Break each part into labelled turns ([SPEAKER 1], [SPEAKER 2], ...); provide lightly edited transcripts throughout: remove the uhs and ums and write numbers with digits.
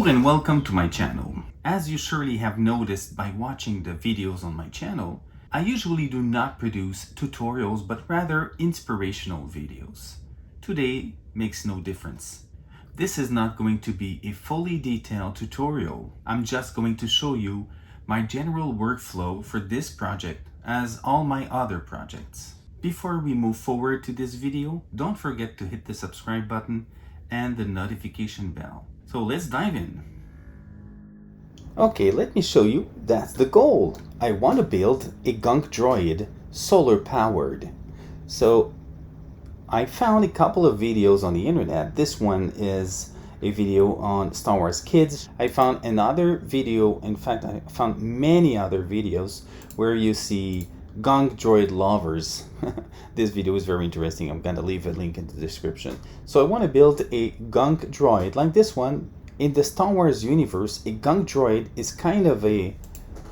[SPEAKER 1] and welcome to my channel. As you surely have noticed by watching the videos on my channel, I usually do not produce tutorials but rather inspirational videos. Today makes no difference. This is not going to be a fully detailed tutorial. I'm just going to show you my general workflow for this project as all my other projects. Before we move forward to this video, don't forget to hit the subscribe button and the notification bell. So let's dive in. Okay, let me show you. That's the goal. I want to build a Gunk Droid solar powered. So I found a couple of videos on the internet. This one is a video on Star Wars Kids. I found another video, in fact I found many other videos where you see Gunk Droid lovers. This video is very interesting. I'm gonna leave a link in the description. So I want to build a Gunk Droid like this one. In the Star Wars universe, a Gunk Droid is kind of a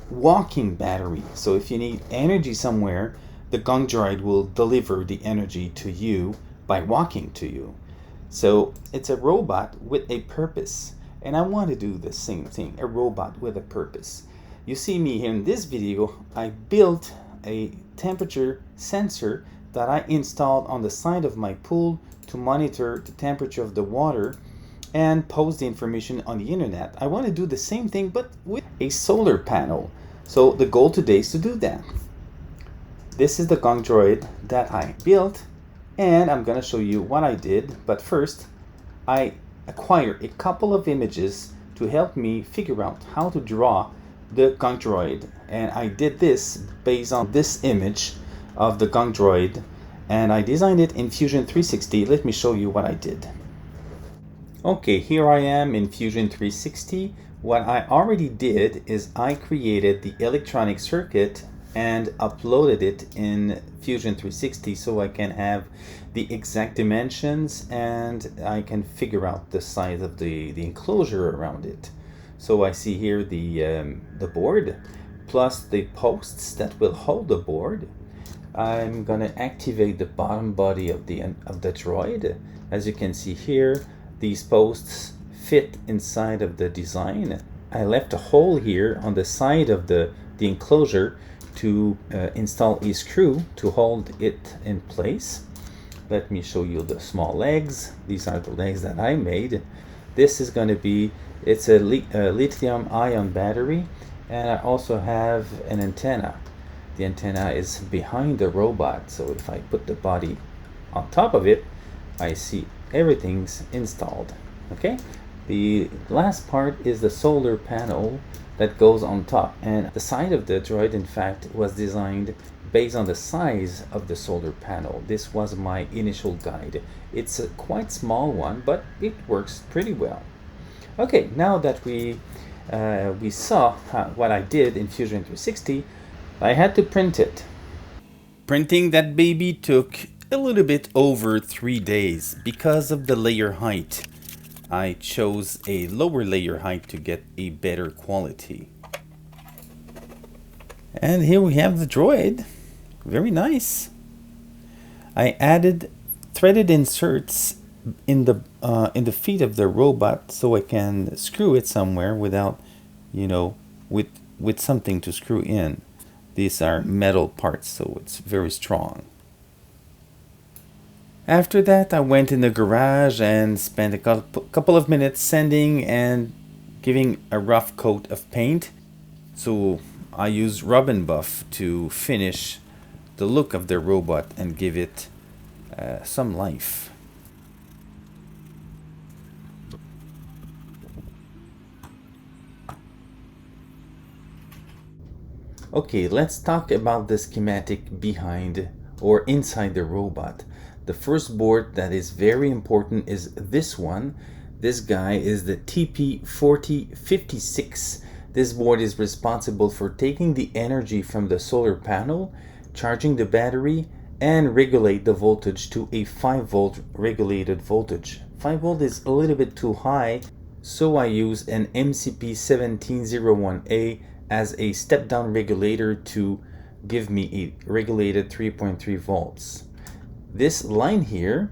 [SPEAKER 1] walking battery. So if you need energy somewhere, the Gunk Droid will deliver the energy to you by walking to you. So it's a robot with a purpose. And I want to do the same thing, a robot with a purpose. You see me here in this video, I built a temperature sensor that I installed on the side of my pool to monitor the temperature of the water and post the information on the internet. I want to do the same thing but with a solar panel. So the goal today is to do that. This is the Gunk Droid that I built and I'm going to show you what I did. But first I acquired a couple of images to help me figure out how to draw the Gunk Droid, and I did this based on this image of the Gunk Droid and I designed it in Fusion 360. Let me show you what I did. Okay, here I am in Fusion 360. What I already did is I created the electronic circuit and uploaded it in Fusion 360 so I can have the exact dimensions and I can figure out the size of the enclosure around it. So I see here the board plus the posts that will hold the board. I'm gonna activate the bottom body of the droid. As you can see here, these posts fit inside of the design. I left a hole here on the side of the enclosure to install a screw to hold it in place. Let me show you the small legs. These are the legs that I made. This is going to be, it's a lithium ion battery, and I also have an antenna. The antenna is behind the robot, so if I put the body on top of it, I see everything's installed. Okay, the last part is the solar panel that goes on top, and the side of the droid in fact was designed based on the size of the solar panel. This was my initial guide. It's a quite small one, but it works pretty well. Okay, now that we saw what I did in Fusion 360, I had to print it. Printing that baby took a little bit over 3 days because of the layer height. I chose a lower layer height to get a better quality. And here we have the droid. Very nice. I added threaded inserts in the feet of the robot so I can screw it somewhere without, you know, with something to screw in. These are metal parts, so it's very strong. After that, I went in the garage and spent a couple of minutes sanding and giving a rough coat of paint. So I used rub and buff to finish the look of the robot and give it some life. Okay, let's talk about the schematic behind or inside the robot. The first board that is very important is this one. This guy is the TP4056. This board is responsible for taking the energy from the solar panel, charging the battery, and regulate the voltage to a 5-volt regulated voltage. 5 volt is a little bit too high, so I use an MCP1701A as a step-down regulator to give me a regulated 3.3 volts. This line here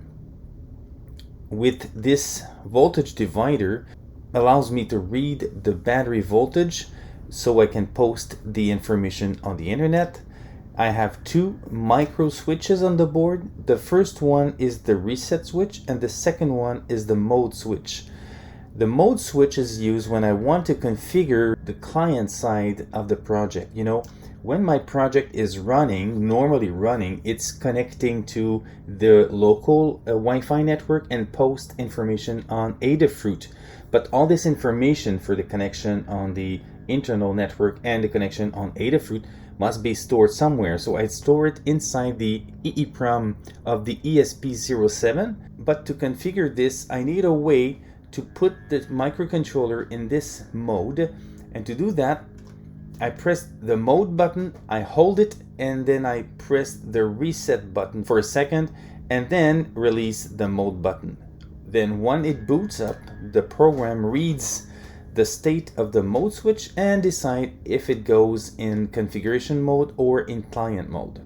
[SPEAKER 1] with this voltage divider allows me to read the battery voltage so I can post the information on the internet. I have two micro switches on the board. The first one is the reset switch and the second one is the mode switch. The mode switch is used when I want to configure the client side of the project. You know, when my project is running, normally running, it's connecting to the local Wi-Fi network and post information on Adafruit. But all this information for the connection on the internal network and the connection on Adafruit must be stored somewhere. So I store it inside the EEPROM of the ESP07. But to configure this, I need a way to put the microcontroller in this mode. And to do that, I press the mode button, I hold it, and then I press the reset button for a second, and then release the mode button. Then when it boots up, the program reads the state of the mode switch and decide if it goes in configuration mode or in client mode.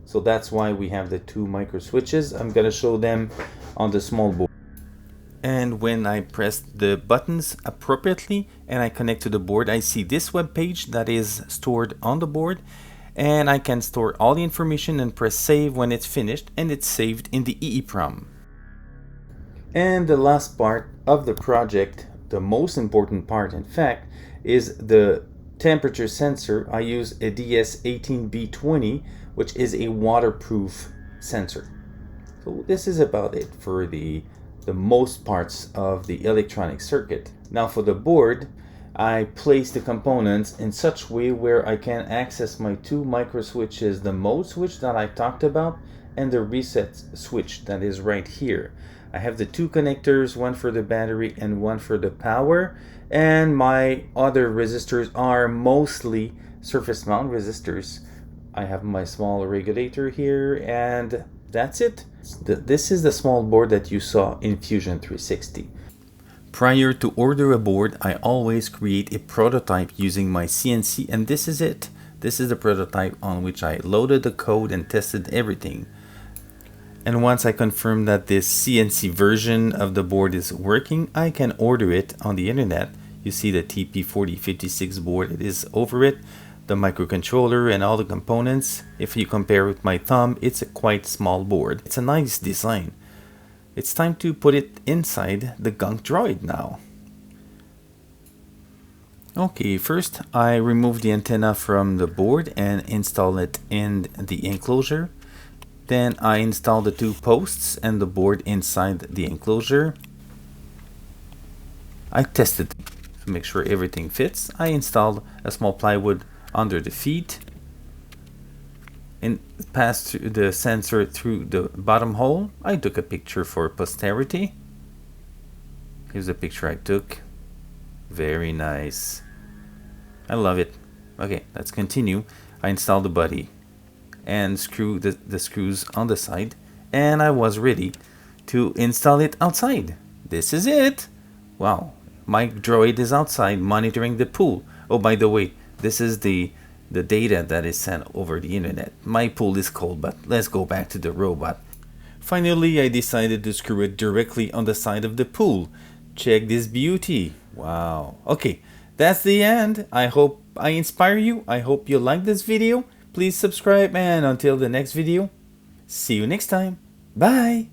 [SPEAKER 1] So that's why we have the two micro switches. I'm gonna show them on the small board. And when I press the buttons appropriately and I connect to the board, I see this web page that is stored on the board, and I can store all the information and press save when it's finished, and it's saved in the EEPROM. And the last part of the project, the most important part in fact, is the temperature sensor. I use a DS18B20, which is a waterproof sensor. So this is about it for the most parts of the electronic circuit. Now for the board, I place the components in such a way where I can access my two micro switches, the mode switch that I talked about and the reset switch that is right here. I have the two connectors, one for the battery and one for the power, and my other resistors are mostly surface mount resistors. I have my small regulator here, and that's it. This is the small board that you saw in Fusion 360. Prior to order a board, I always create a prototype using my CNC, and this is it. This is the prototype on which I loaded the code and tested everything. And once I confirm that this CNC version of the board is working, I can order it on the internet. You see the TP4056 board, it is over it. The microcontroller and all the components. If you compare with my thumb, it's a quite small board. It's a nice design. It's time to put it inside the Gunk Droid now. Okay, first I remove the antenna from the board and install it in the enclosure. Then I install the two posts and the board inside the enclosure. I tested to make sure everything fits. I installed a small plywood under the feet and passed the sensor through the bottom hole. I took a picture for posterity. Here's the picture I took. Very nice. I love it. Okay, let's continue. I installed the body and screw the screws on the side, and I was ready to install it outside. This is it. Wow, my droid is outside monitoring the pool. Oh, by the way, this is the data that is sent over the internet. My pool is cold, but let's go back to the robot. Finally, I decided to screw it directly on the side of the pool. Check this beauty. Wow. Okay, that's the end. I hope I inspire you. I hope you like this video. Please subscribe, and until the next video, see you next time. Bye.